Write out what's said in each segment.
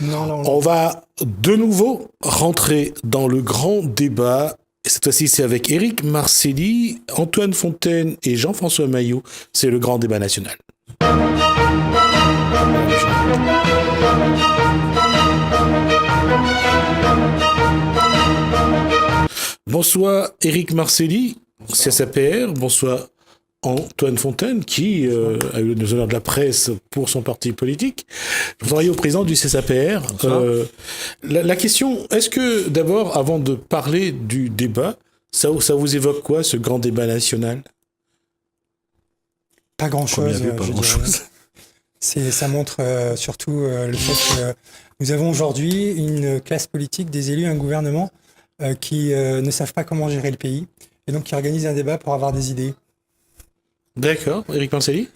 Non, là, On va de nouveau rentrer dans le grand débat. Cette fois-ci, c'est avec Éric Marcilly, Antoine Fontaine et Jean-François Maillot. C'est le grand débat national. Bonsoir Éric Marcilly, CSAPR. Bonsoir Antoine Fontaine, qui a eu les honneurs de la presse pour son parti politique. Je travaille au président du CSAPR. La question, est-ce que d'abord, avant de parler du débat, ça vous évoque quoi, ce grand débat national? pas grand-chose, Pas je grand-chose. dirais. Ça montre surtout le fait que nous avons aujourd'hui une classe politique, des élus, un gouvernement qui ne savent pas comment gérer le pays et donc qui organisent un débat pour avoir des idées. D'accord. Éric Marcilly?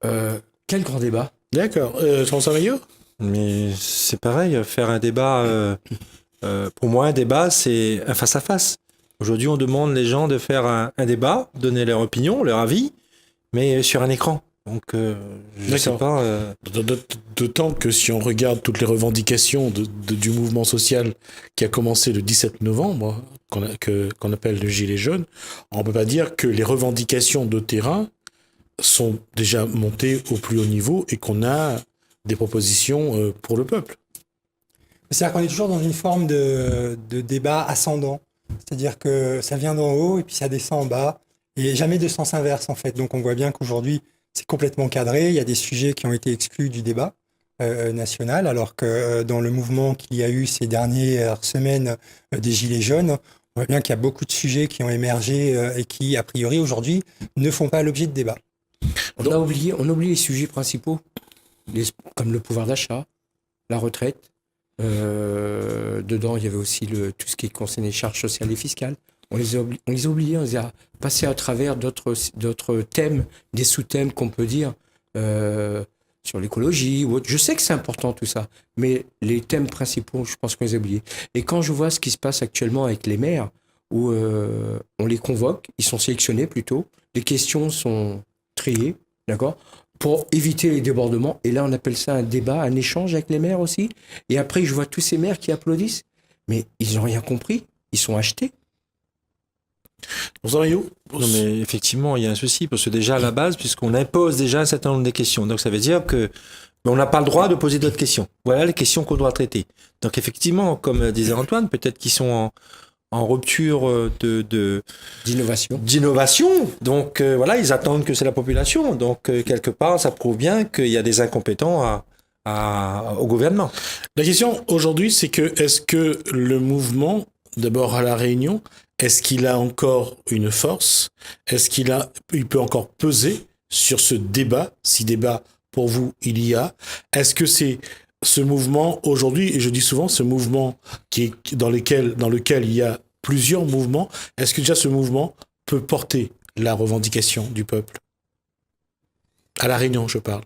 Quel grand débat. D'accord. François Maillot? Mais c'est pareil, faire un débat, pour moi, un débat, c'est un face-à-face. Aujourd'hui, on demande les gens de faire un débat, donner leur opinion, leur avis, mais sur un écran. Donc, je sais pas... D'autant que si on regarde toutes les revendications du mouvement social qui a commencé le 17 novembre, qu'on appelle le Gilet jaune, on ne peut pas dire que les revendications de terrain sont déjà montées au plus haut niveau et qu'on a des propositions pour le peuple. C'est-à-dire qu'on est toujours dans une forme de débat ascendant. C'est-à-dire que ça vient d'en haut et puis ça descend en bas. Et jamais de sens inverse, en fait. Donc on voit bien qu'aujourd'hui, c'est complètement cadré. Il y a des sujets qui ont été exclus du débat national, alors que dans le mouvement qu'il y a eu ces dernières semaines des Gilets jaunes, on voit bien qu'il y a beaucoup de sujets qui ont émergé et qui, a priori, aujourd'hui, ne font pas l'objet de débat. On a oublié les sujets principaux, comme le pouvoir d'achat, la retraite. Dedans, il y avait aussi tout ce qui concernait les charges sociales et fiscales. On les a oubliés, on les a passés à travers d'autres thèmes, des sous-thèmes qu'on peut dire sur l'écologie ou autre. Je sais que c'est important tout ça, mais les thèmes principaux, je pense qu'on les a oubliés. Et quand je vois ce qui se passe actuellement avec les maires, où on les convoque, ils sont sélectionnés plutôt, les questions sont triées, d'accord, pour éviter les débordements. Et là, on appelle ça un débat, un échange avec les maires aussi. Et après, je vois tous ces maires qui applaudissent, mais ils n'ont rien compris, ils sont achetés. Bonsoir Maillot. Non, mais effectivement, il y a un souci, parce que déjà, à la base, puisqu'on impose déjà un certain nombre de questions, donc ça veut dire que on n'a pas le droit de poser d'autres questions. Voilà les questions qu'on doit traiter. Donc effectivement, comme disait Antoine, peut-être qu'ils sont en rupture d'innovation. Donc voilà, ils attendent que c'est la population. Donc quelque part, ça prouve bien qu'il y a des incompétents au gouvernement. La question aujourd'hui, c'est que est-ce que le mouvement, d'abord à La Réunion, est-ce qu'il a encore une force? Est-ce qu'il peut encore peser sur ce débat, si débat pour vous il y a? Est-ce que c'est ce mouvement aujourd'hui, et je dis souvent ce mouvement dans lequel il y a plusieurs mouvements, est-ce que déjà ce mouvement peut porter la revendication du peuple? À La Réunion, je parle.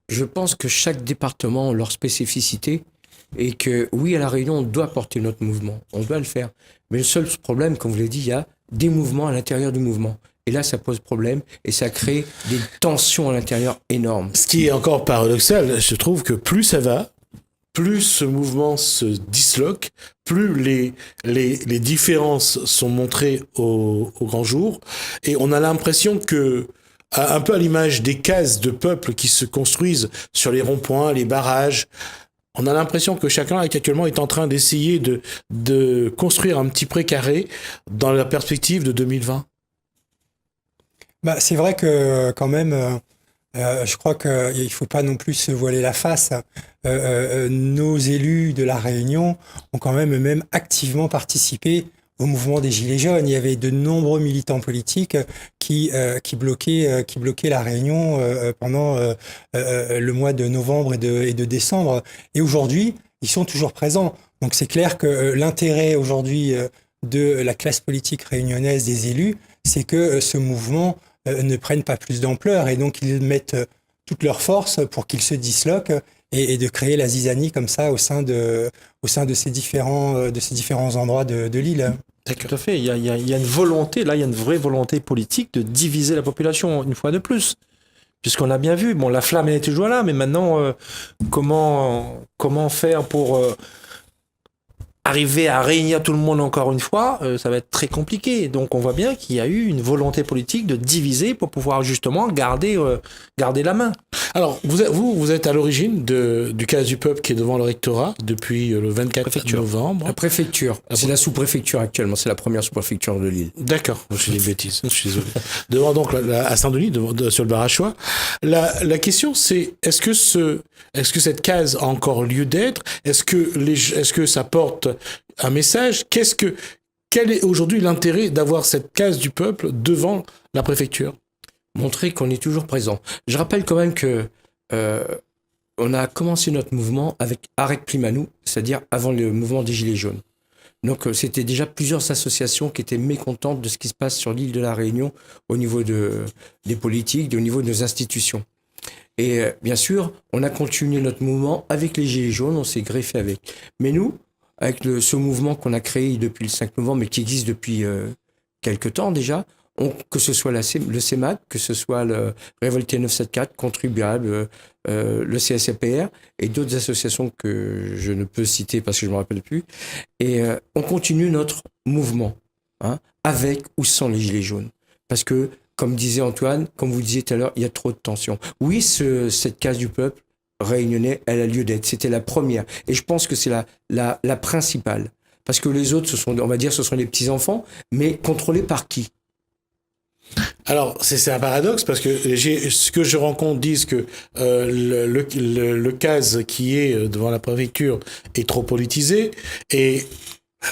Je pense que chaque département a leur spécificité et que oui, à La Réunion, on doit porter notre mouvement, on doit le faire. Mais le seul problème, comme vous l'avez dit, il y a des mouvements à l'intérieur du mouvement. Et là, ça pose problème et ça crée des tensions à l'intérieur énormes. Ce qui est encore paradoxal, je trouve que plus ça va, plus ce mouvement se disloque, plus les différences sont montrées au grand jour. Et on a l'impression que, un peu à l'image des cases de peuples qui se construisent sur les ronds-points, les barrages, on a l'impression que chacun actuellement est en train d'essayer de construire un petit précaré dans la perspective de 2020. C'est vrai que quand même, je crois qu'il ne faut pas non plus se voiler la face. Nos élus de La Réunion ont quand même activement participé au mouvement des Gilets jaunes. Il y avait de nombreux militants politiques qui bloquaient La Réunion pendant le mois de novembre et de décembre. Et aujourd'hui, ils sont toujours présents. Donc c'est clair que l'intérêt aujourd'hui de la classe politique réunionnaise, des élus, c'est que ce mouvement ne prenne pas plus d'ampleur. Et donc ils mettent toutes leurs forces pour qu'il se disloque et de créer la zizanie comme ça au sein de ces différents endroits de l'île. Tout à fait. Il y a une volonté, là, il y a une vraie volonté politique de diviser la population, une fois de plus. Puisqu'on a bien vu, bon, la flamme elle est toujours là, mais maintenant, comment faire pour arriver à réunir tout le monde encore une fois, ça va être très compliqué. Donc on voit bien qu'il y a eu une volonté politique de diviser pour pouvoir justement garder la main. Alors, vous êtes à l'origine du Casse du Peuple qui est devant le rectorat depuis le 24 novembre. La préfecture. C'est la sous-préfecture actuellement. C'est la première sous-préfecture de Lille. D'accord, je dis des bêtises, je suis désolé. Devant donc à Saint-Denis, sur le Barachois. La question c'est est-ce que cette case a encore lieu d'être? Est-ce que ça porte un message? Quel est aujourd'hui l'intérêt d'avoir cette case du peuple devant la préfecture? Montrer qu'on est toujours présent. Je rappelle quand même que on a commencé notre mouvement avec Arrête Plimanou, c'est-à-dire avant le mouvement des Gilets jaunes. Donc c'était déjà plusieurs associations qui étaient mécontentes de ce qui se passe sur l'île de la Réunion au niveau des politiques, au niveau de nos institutions. Et bien sûr, on a continué notre mouvement avec les Gilets jaunes, on s'est greffé avec. Mais nous, avec ce mouvement qu'on a créé depuis le 5 novembre, mais qui existe depuis quelques temps déjà, que ce soit le CEMAC, que ce soit le Révolté 974, Contribuable, le CSPR et d'autres associations que je ne peux citer parce que je ne me rappelle plus. Et on continue notre mouvement, avec ou sans les Gilets jaunes. Parce que, comme disait Antoine, comme vous disiez tout à l'heure, il y a trop de tensions. Oui, cette case du peuple réunionnais, elle a lieu d'être. C'était la première. Et je pense que c'est la principale. Parce que les autres, on va dire, ce sont les petits-enfants, mais contrôlés par qui ? Alors, c'est un paradoxe parce que ce que je rencontre disent que le CAS qui est devant la préfecture est trop politisé et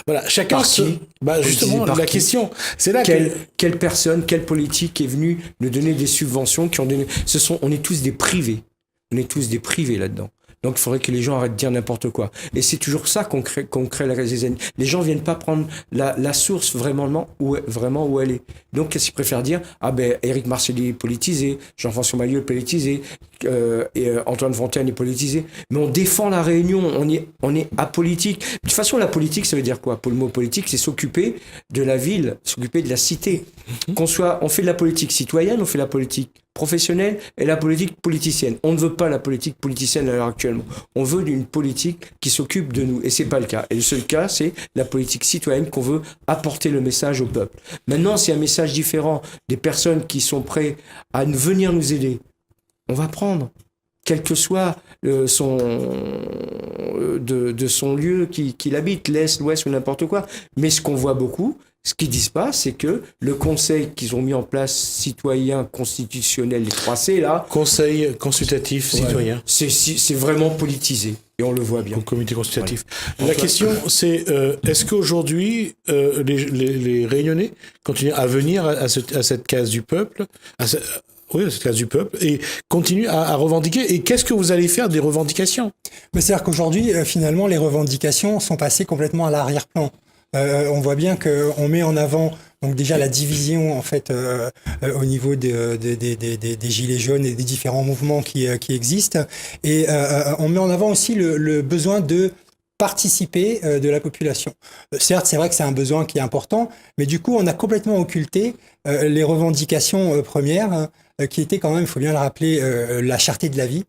voilà, chacun par qui justement la question, c'est là quelle personne, quelle politique est venue nous donner des subventions qui ont donné on est tous des privés. On est tous des privés là-dedans. Donc, il faudrait que les gens arrêtent de dire n'importe quoi. Et c'est toujours ça qu'on crée la résilience. Les gens viennent pas prendre la source vraiment où elle est. Donc, qu'est-ce qu'ils préfèrent dire? Ah ben, Éric Marcelli est politisé, Jean-François Maillot est politisé, et Antoine Fontaine est politisé. Mais on défend la Réunion, on est apolitique. De toute façon, la politique, ça veut dire quoi? Pour le mot politique, c'est s'occuper de la ville, s'occuper de la cité. On fait de la politique citoyenne, on fait de la politique professionnelle et la politique politicienne. On ne veut pas la politique politicienne à l'heure actuellement. On veut une politique qui s'occupe de nous. Et c'est pas le cas. Et le seul cas, c'est la politique citoyenne qu'on veut apporter le message au peuple. Maintenant, c'est un message différent des personnes qui sont prêtes à venir nous aider. On va prendre, quel que soit de son lieu qu'il habite, l'Est, l'Ouest ou n'importe quoi. Mais ce qu'on voit beaucoup, ce qu'ils disent pas, c'est que le conseil qu'ils ont mis en place, citoyen, constitutionnel, les 3C, là... Conseil consultatif citoyen. C'est vraiment politisé. Et on le voit bien. Au comité consultatif. Ouais. La question, c'est est-ce qu'aujourd'hui, les Réunionnais continuent à venir à cette case du peuple, oui, cette case du peuple, et continuent à revendiquer. Et qu'est-ce que vous allez faire des revendications? C'est-à-dire qu'aujourd'hui, finalement, les revendications sont passées complètement à l'arrière-plan. On voit bien qu'on met en avant donc déjà la division en fait au niveau des gilets jaunes et des différents mouvements qui existent, et on met en avant aussi le besoin de participer de la population. Certes, c'est vrai que c'est un besoin qui est important, mais du coup, on a complètement occulté les revendications premières qui étaient quand même, il faut bien le rappeler, la cherté de la vie.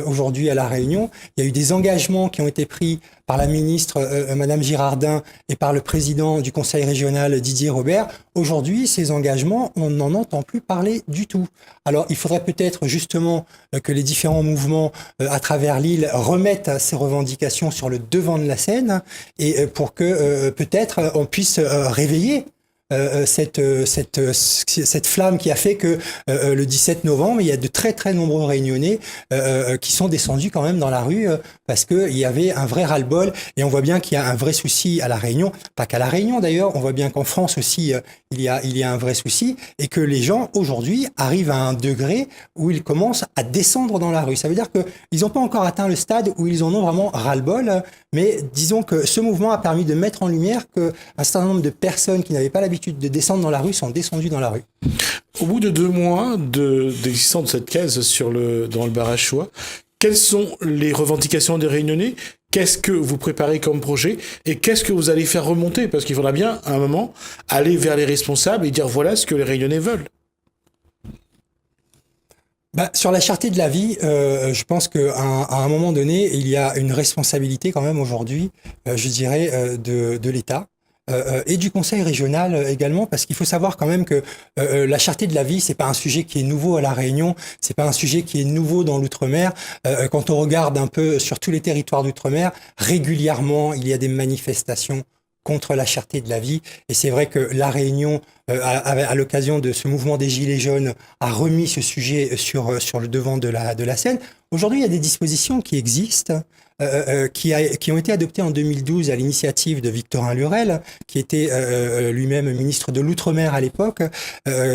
Aujourd'hui à La Réunion, il y a eu des engagements qui ont été pris par la ministre Madame Girardin et par le président du conseil régional Didier Robert. Aujourd'hui, ces engagements, on n'en entend plus parler du tout. Alors, il faudrait peut-être justement que les différents mouvements à travers l'île remettent ces revendications sur le devant de la scène, et pour que peut-être on puisse réveiller cette flamme qui a fait que le 17 novembre, il y a de très très nombreux Réunionnais qui sont descendus quand même dans la rue parce qu'il y avait un vrai ras-le-bol, et on voit bien qu'il y a un vrai souci à La Réunion, pas qu'à La Réunion d'ailleurs, on voit bien qu'en France aussi il y a un vrai souci, et que les gens aujourd'hui arrivent à un degré où ils commencent à descendre dans la rue. Ça veut dire qu'ils n'ont pas encore atteint le stade où ils en ont vraiment ras-le-bol, mais disons que ce mouvement a permis de mettre en lumière qu'un certain nombre de personnes qui n'avaient pas l'habitude de descendre dans la rue sont descendues dans la rue. Au bout de 2 mois d'existence de cette case dans le Barachois, quelles sont les revendications des Réunionnais? Qu'est-ce que vous préparez comme projet? Et qu'est-ce que vous allez faire remonter? Parce qu'il faudra bien, à un moment, aller vers les responsables et dire voilà ce que les Réunionnais veulent. Sur la cherté de la vie, je pense qu'à un moment donné, il y a une responsabilité quand même aujourd'hui, je dirais, de l'État. Et du conseil régional également, parce qu'il faut savoir quand même que la cherté de la vie, c'est pas un sujet qui est nouveau à La Réunion, c'est pas un sujet qui est nouveau dans l'outre-mer. Quand on regarde un peu sur tous les territoires d'outre-mer, régulièrement, il y a des manifestations contre la cherté de la vie. Et c'est vrai que La Réunion, à l'occasion de ce mouvement des Gilets jaunes, a remis ce sujet sur le devant de la scène. Aujourd'hui, il y a des dispositions qui existent, qui ont été adoptées en 2012 à l'initiative de Victorin Lurel, qui était lui-même ministre de l'Outre-mer à l'époque,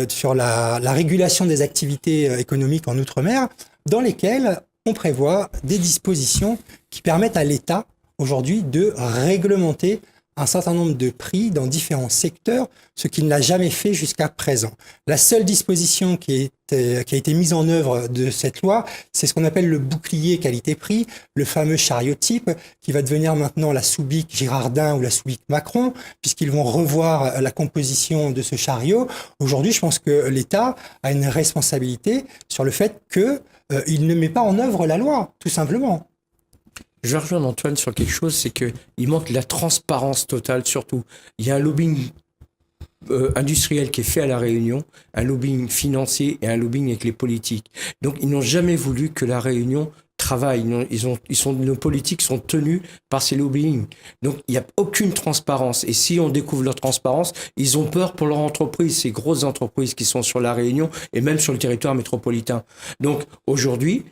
sur la régulation des activités économiques en Outre-mer, dans lesquelles on prévoit des dispositions qui permettent à l'État aujourd'hui de réglementer un certain nombre de prix dans différents secteurs, ce qu'il n'a jamais fait jusqu'à présent. La seule disposition qui a été mise en œuvre de cette loi, c'est ce qu'on appelle le bouclier qualité-prix, le fameux chariot type, qui va devenir maintenant la Soubic Girardin ou la Soubic Macron, puisqu'ils vont revoir la composition de ce chariot. Aujourd'hui, je pense que l'État a une responsabilité sur le fait qu'il ne met pas en œuvre la loi, tout simplement. Je vais rejoindre Antoine sur quelque chose, c'est qu'il manque la transparence totale surtout. Il y a un lobbying industriel qui est fait à La Réunion, un lobbying financier et un lobbying avec les politiques. Donc ils n'ont jamais voulu que La Réunion travaille. Nos politiques sont tenus par ces lobbying. Donc il n'y a aucune transparence. Et si on découvre leur transparence, ils ont peur pour leur entreprise, ces grosses entreprises qui sont sur La Réunion et même sur le territoire métropolitain. Donc aujourd'hui,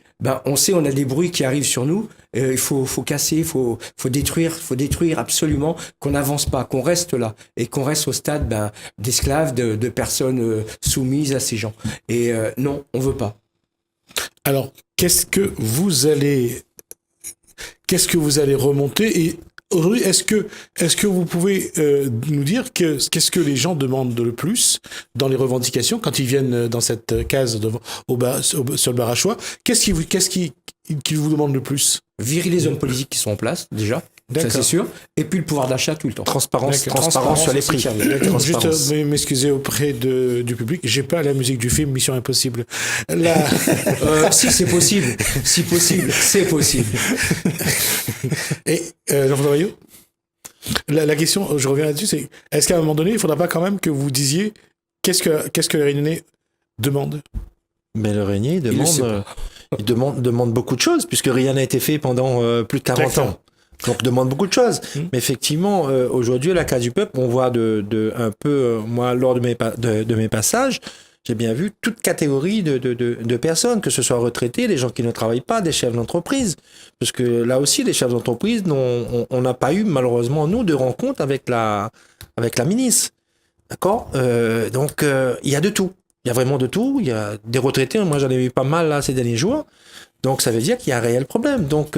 on sait, on a des bruits qui arrivent sur nous. Il faut casser, il faut détruire absolument, qu'on n'avance pas, qu'on reste là et qu'on reste au stade d'esclaves, de personnes soumises à ces gens. Et non, on veut pas. Alors, qu'est-ce que vous allez remonter et aujourd'hui, est-ce que vous pouvez nous dire qu'est-ce que les gens demandent le plus dans les revendications quand ils viennent dans cette case sur le bar à choix? Qu'est-ce qu'ils vous demandent le plus? Virer les hommes politiques qui sont en place, déjà. D'accord. Ça, c'est sûr. Et puis le pouvoir d'achat tout le temps. Transparence sur les prix. Juste m'excuser auprès du public, j'ai pas la musique du film Mission Impossible. Si c'est possible, c'est possible. Et Jean-François Baillot, la question, je reviens là-dessus, c'est est-ce qu'à un moment donné, il faudra pas quand même que vous disiez qu'est-ce que les Réunionnais demandent? Mais le Régnier demande beaucoup de choses, puisque rien n'a été fait pendant plus de 40 ans. Donc, demande beaucoup de choses. Mais effectivement, aujourd'hui, à la Case du Peuple, on voit un peu, moi, lors de mes passages, j'ai bien vu toute catégorie de personnes, que ce soit retraités, des gens qui ne travaillent pas, des chefs d'entreprise. Parce que là aussi, les chefs d'entreprise, on n'a pas eu, malheureusement, nous, de rencontre avec la ministre. D'accord? Donc, il y a de tout. Il y a vraiment de tout. Il y a des retraités. Moi, j'en ai vu pas mal là ces derniers jours. Donc, ça veut dire qu'il y a un réel problème. Donc,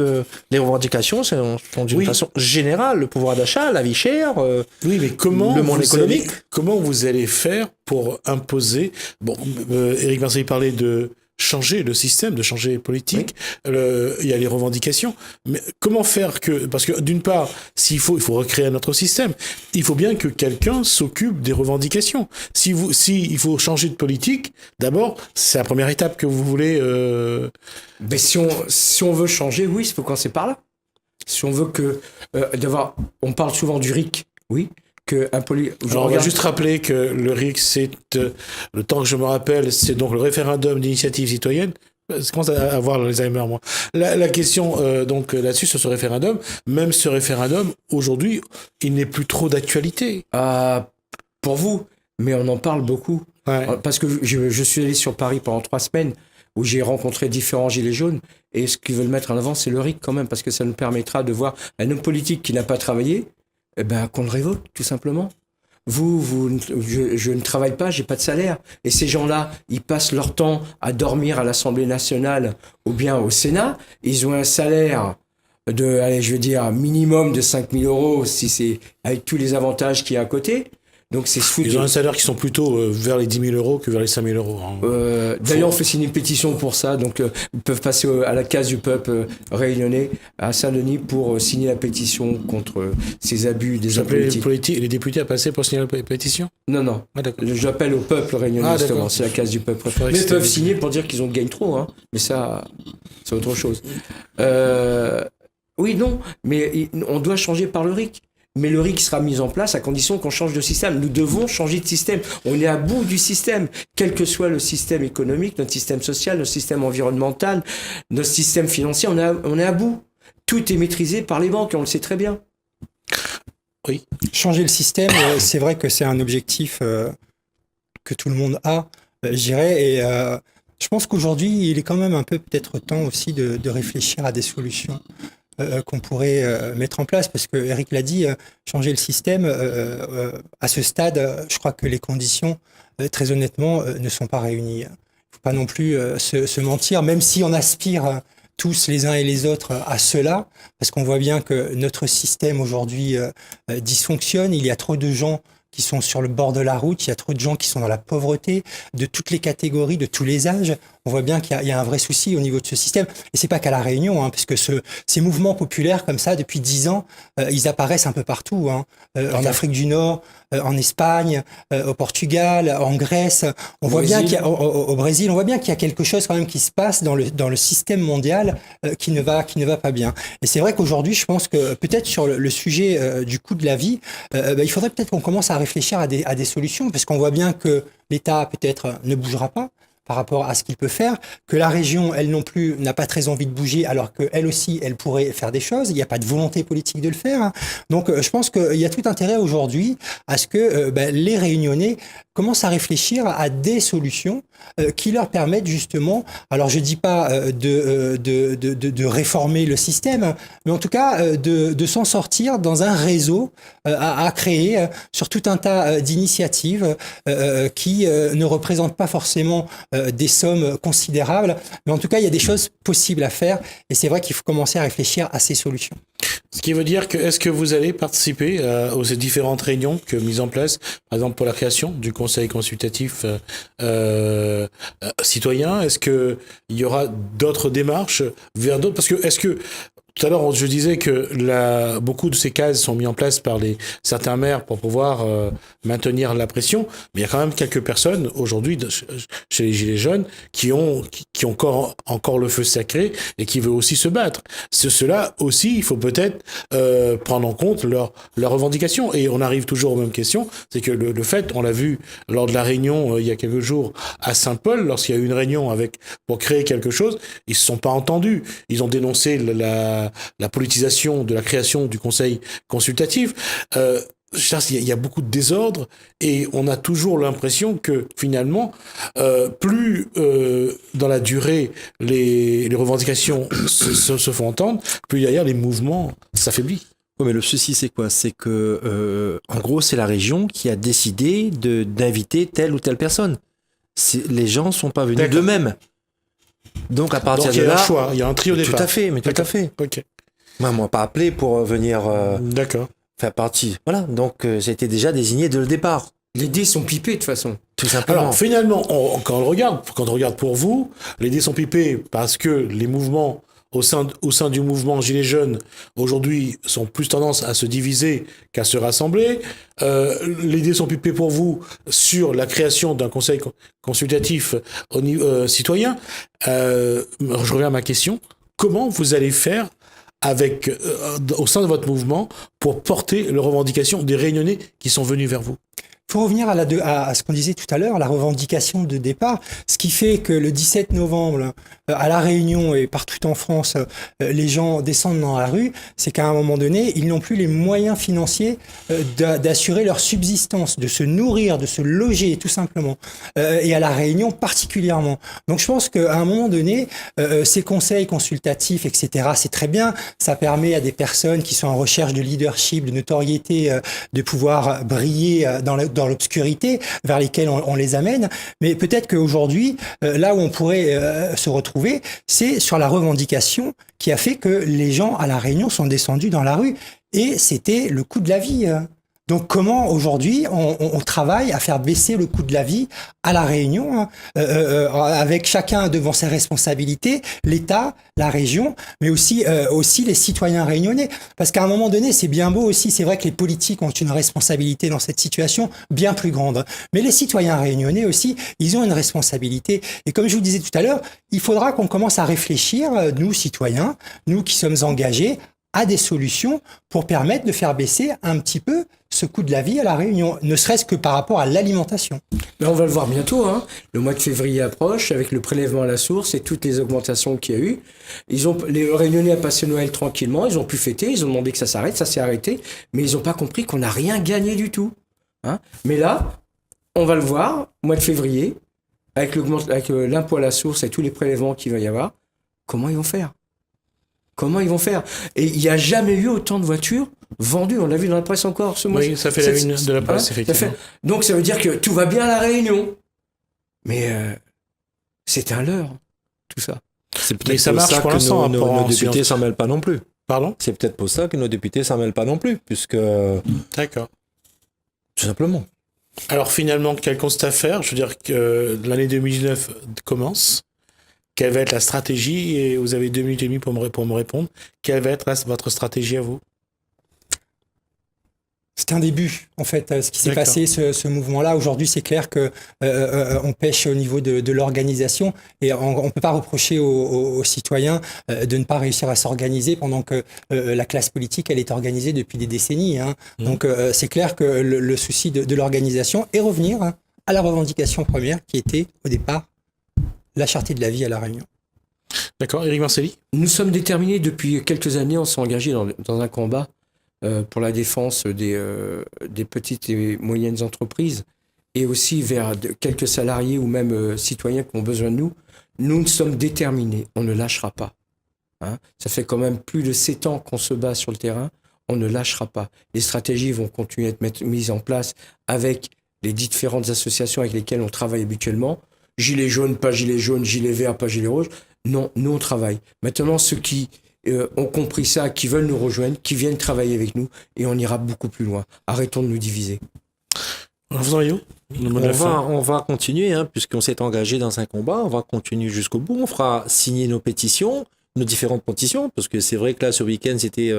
les revendications sont d'une façon générale. Le pouvoir d'achat, la vie chère, oui, mais le monde économique. Comment vous allez faire pour imposer... Bon, Éric Marseille parlait de changer le système, de changer les politiques. Oui. Il y a les revendications. Mais comment faire que... Parce que d'une part, il faut recréer un autre système. Il faut bien que quelqu'un s'occupe des revendications. Si il faut changer de politique, d'abord, c'est la première étape que vous voulez... Mais si on veut changer, oui, il faut commencer par là. Si on veut que... on parle souvent du RIC, oui. On va juste rappeler que le RIC, c'est, le temps que je me rappelle, c'est donc le référendum d'initiative citoyenne. Je commence à avoir l'Alzheimer, moi. La question donc là-dessus, sur ce référendum, même ce référendum, aujourd'hui, il n'est plus trop d'actualité. Pour vous, mais on en parle beaucoup. Ouais. Parce que je suis allé sur Paris pendant 3 semaines, où j'ai rencontré différents gilets jaunes, et ce qu'ils veulent mettre en avant, c'est le RIC quand même, parce que ça nous permettra de voir un homme politique qui n'a pas travaillé, qu'on le révoque, tout simplement. Je ne travaille pas, j'ai pas de salaire. Et ces gens-là, ils passent leur temps à dormir à l'Assemblée nationale ou bien au Sénat. Ils ont un salaire minimum de 5 000 €, si c'est avec tous les avantages qu'il y a à côté. Donc c'est se foutre Ils ont de- un salaire qui sont plutôt vers les 10 000 euros que vers les 5 000 euros. Hein. D'ailleurs, on fait signer une pétition pour ça. Donc, ils peuvent passer à la case du peuple réunionnais à Saint-Denis pour signer la pétition contre ces abus des hommes J'appelle politiques. les députés à passer pour signer la pétition. Non, non. Ah, d'accord. J'appelle au peuple réunionnais, Ah, justement. d'accord. C'est la case du peuple. croyais que Mais ils c'était- peuvent signer pour dire qu'ils ont gagné trop. Hein. Mais ça, c'est autre chose. Oui, non. Mais on doit changer par le RIC. Mais le RIC sera mis en place à condition qu'on change de système. Nous devons changer de système. On est à bout du système. Quel que soit le système économique, notre système social, notre système environnemental, notre système financier, on est à bout. Tout est maîtrisé par les banques, et on le sait très bien. Changer le système, c'est vrai que c'est un objectif que tout le monde a, je dirais, et je pense qu'aujourd'hui, il est quand même un peu peut-être temps aussi de réfléchir à des solutions qu'on pourrait mettre en place, parce que Eric l'a dit, changer le système, à ce stade, je crois que les conditions, très honnêtement, ne sont pas réunies. Il ne faut pas non plus se mentir, même si on aspire tous les uns et les autres à cela, parce qu'on voit bien que notre système aujourd'hui dysfonctionne, il y a trop de gens qui sont sur le bord de la route, il y a trop de gens qui sont dans la pauvreté, de toutes les catégories, de tous les âges. On voit bien qu'il y a un vrai souci au niveau de ce système. Et c'est pas qu'à La Réunion, hein, parce que ces mouvements populaires comme ça, depuis 10 ans, ils apparaissent un peu partout, hein, en Afrique du Nord, en Espagne, au Portugal, en Grèce. On voit bien qu'il y a, au Brésil, on voit bien qu'il y a quelque chose quand même qui se passe dans le système mondial qui ne va pas bien. Et c'est vrai qu'aujourd'hui, je pense que peut-être sur le sujet du coût de la vie, il faudrait peut-être qu'on commence à réfléchir à des solutions, parce qu'on voit bien que l'État peut-être ne bougera pas par rapport à ce qu'il peut faire, que la région, elle non plus, n'a pas très envie de bouger, alors qu'elle aussi, elle pourrait faire des choses. Il n'y a pas de volonté politique de le faire, hein. Donc, je pense qu'il y a tout intérêt aujourd'hui à ce que les Réunionnais commencent à réfléchir à des solutions qui leur permettent justement, alors je dis pas de réformer le système, mais en tout cas de s'en sortir dans un réseau à créer sur tout un tas d'initiatives qui ne représentent pas forcément des sommes considérables, mais en tout cas il y a des choses possibles à faire, et c'est vrai qu'il faut commencer à réfléchir à ces solutions. Ce qui veut dire que, est-ce que vous allez participer aux différentes réunions que mises en place, par exemple pour la création du conseil consultatif citoyen? Est-ce que il y aura d'autres démarches vers d'autres? Parce que, est-ce que tout à l'heure, je disais que beaucoup de ces cases sont mises en place par certains maires pour pouvoir maintenir la pression, mais il y a quand même quelques personnes aujourd'hui chez les Gilets jaunes qui ont encore le feu sacré et qui veulent aussi se battre. Cela aussi, il faut peut-être prendre en compte leurs revendications. Et on arrive toujours aux mêmes questions, c'est que le fait, on l'a vu lors de la réunion il y a quelques jours à Saint-Paul, lorsqu'il y a eu une réunion pour créer quelque chose, ils se sont pas entendus. Ils ont dénoncé la politisation de la création du conseil consultatif. Il y a beaucoup de désordre et on a toujours l'impression que finalement, plus dans la durée les revendications se font entendre, plus derrière les mouvements s'affaiblissent. Oui, mais le souci, c'est quoi? C'est que, en gros, c'est la région qui a décidé d'inviter telle ou telle personne. Les gens sont pas venus D'accord. d'eux-mêmes. Donc, à partir Donc il de y a là. un choix, il y a un trio départ. Tout à fait, mais tout à fait. Ok. Moi, on m'a pas appelé pour venir D'accord. faire partie. Voilà, donc j'ai été déjà désigné dès le départ, Les dés sont pipés de toute façon. tout simplement. Alors finalement, quand on regarde pour vous, les dés sont pipés parce que les mouvements au sein du mouvement Gilets jaunes aujourd'hui sont plus tendance à se diviser qu'à se rassembler. Les dés sont pipés pour vous sur la création d'un conseil consultatif au niveau citoyen. Je reviens à ma question. Comment vous allez faire au sein de votre mouvement pour porter les revendications des Réunionnais qui sont venus vers vous? Il faut revenir à ce qu'on disait tout à l'heure, la revendication de départ. Ce qui fait que le 17 novembre, à La Réunion et partout en France, les gens descendent dans la rue, c'est qu'à un moment donné, ils n'ont plus les moyens financiers d'assurer leur subsistance, de se nourrir, de se loger, tout simplement. Et à La Réunion particulièrement. Donc je pense qu'à un moment donné, ces conseils consultatifs, etc., c'est très bien. Ça permet à des personnes qui sont en recherche de leadership, de notoriété, de pouvoir briller dans l'obscurité, vers lesquelles on les amène. Mais peut-être qu'aujourd'hui, là où on pourrait se retrouver, c'est sur la revendication qui a fait que les gens à La Réunion sont descendus dans la rue. Et c'était le coût de la vie. Donc comment aujourd'hui on travaille à faire baisser le coût de la vie à La Réunion, avec chacun devant ses responsabilités, l'État, la région, mais aussi les citoyens réunionnais. Parce qu'à un moment donné, c'est bien beau aussi, c'est vrai que les politiques ont une responsabilité dans cette situation bien plus grande. Mais les citoyens réunionnais aussi, ils ont une responsabilité. Et comme je vous disais tout à l'heure, il faudra qu'on commence à réfléchir, nous citoyens, nous qui sommes engagés, à des solutions pour permettre de faire baisser un petit peu ce coût de la vie à La Réunion, ne serait-ce que par rapport à l'alimentation. Mais on va le voir bientôt, hein. Le mois de février approche avec le prélèvement à la source et toutes les augmentations qu'il y a eu. Les Réunionnais ont passé Noël tranquillement, ils ont pu fêter, ils ont demandé que ça s'arrête, ça s'est arrêté, mais ils n'ont pas compris qu'on n'a rien gagné du tout. Hein. Mais là, on va le voir, mois de février, avec l'impôt à la source et tous les prélèvements qu'il va y avoir, comment ils vont faire ? Et il n'y a jamais eu autant de voitures vendues. On l'a vu dans la presse encore ce mois. Oui, ça fait la une de la presse, effectivement. Donc ça veut dire que tout va bien à La Réunion. Mais c'est un leurre, tout ça. C'est peut-être Mais ça pour marche ça pour que l'instant, nos députés s'en mêlent pas non plus. Pardon ? C'est peut-être pour ça que nos députés s'en mêlent pas non plus, puisque... D'accord. Tout simplement. Alors finalement, quel constat faire ? Je veux dire que l'année 2019 commence. Quelle va être la stratégie ? Et vous avez 2 minutes et demie pour me répondre. Quelle va être votre stratégie à vous ? C'est un début, en fait, ce qui s'est D'accord. passé, ce mouvement-là. Aujourd'hui, c'est clair que on pêche au niveau de l'organisation et on ne peut pas reprocher aux citoyens de ne pas réussir à s'organiser pendant que la classe politique, elle est organisée depuis des décennies. Hein. Donc, c'est clair que le souci de l'organisation est revenir à la revendication première qui était, au départ, la cherté de la vie à La Réunion. D'accord, Éric Marcelli ? Nous sommes déterminés depuis quelques années, on s'est engagés dans un combat pour la défense des petites et moyennes entreprises et aussi vers quelques salariés ou même citoyens qui ont besoin de nous. Nous sommes déterminés, on ne lâchera pas. Hein. Ça fait quand même plus de 7 ans qu'on se bat sur le terrain, on ne lâchera pas. Les stratégies vont continuer à être mises en place avec les différentes associations avec lesquelles on travaille habituellement. Gilets jaunes, pas gilets jaunes, gilets verts, pas gilets rouges. Non, nous on travaille. Maintenant, ceux qui ont compris ça, qui veulent nous rejoindre, qui viennent travailler avec nous, et on ira beaucoup plus loin. Arrêtons de nous diviser. On va continuer, hein, puisqu'on s'est engagé dans un combat, on va continuer jusqu'au bout. On fera signer nos pétitions, nos différentes pétitions, parce que c'est vrai que là, ce week-end, c'était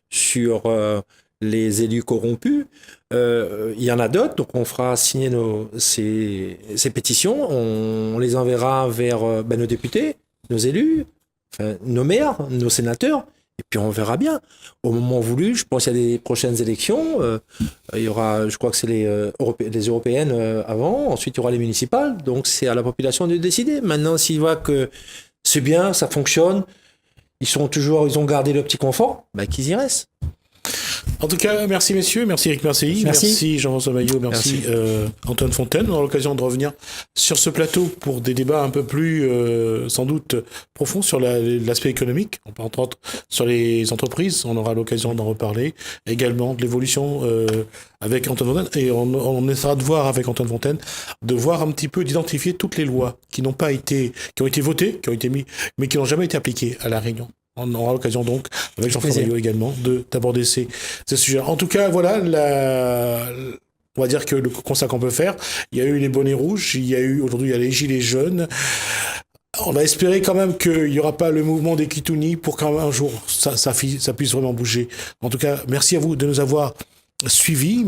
sur les élus corrompus. Il y en a d'autres, donc on fera signer ces pétitions, on les enverra vers nos députés, nos élus, enfin, nos maires, nos sénateurs, et puis on verra bien. Au moment voulu, je pense qu'il y a des prochaines élections, il y aura, je crois que c'est les européennes avant, ensuite il y aura les municipales, donc c'est à la population de décider. Maintenant, s'ils voient que c'est bien, ça fonctionne, ils ont gardé le petit confort, qu'ils y restent. En tout cas, merci messieurs, merci Éric Marcelli, merci Jean-François Maillot, merci. Antoine Fontaine. On aura l'occasion de revenir sur ce plateau pour des débats un peu plus, sans doute, profonds sur l'aspect économique, entre autres sur les entreprises. On aura l'occasion d'en reparler, également de l'évolution avec Antoine Fontaine. Et on essaiera de voir avec Antoine Fontaine, de voir un petit peu, d'identifier toutes les lois qui ont été votées, qui ont été mises, mais qui n'ont jamais été appliquées à La Réunion. On aura l'occasion donc, avec Jean-François Maillot également, d'aborder ces sujets. En tout cas, voilà, on va dire que le constat qu'on peut faire, il y a eu les bonnets rouges, aujourd'hui il y a les gilets jaunes. On va espérer quand même qu'il n'y aura pas le mouvement des Kitounis pour qu'un jour ça puisse vraiment bouger. En tout cas, merci à vous de nous avoir suivis.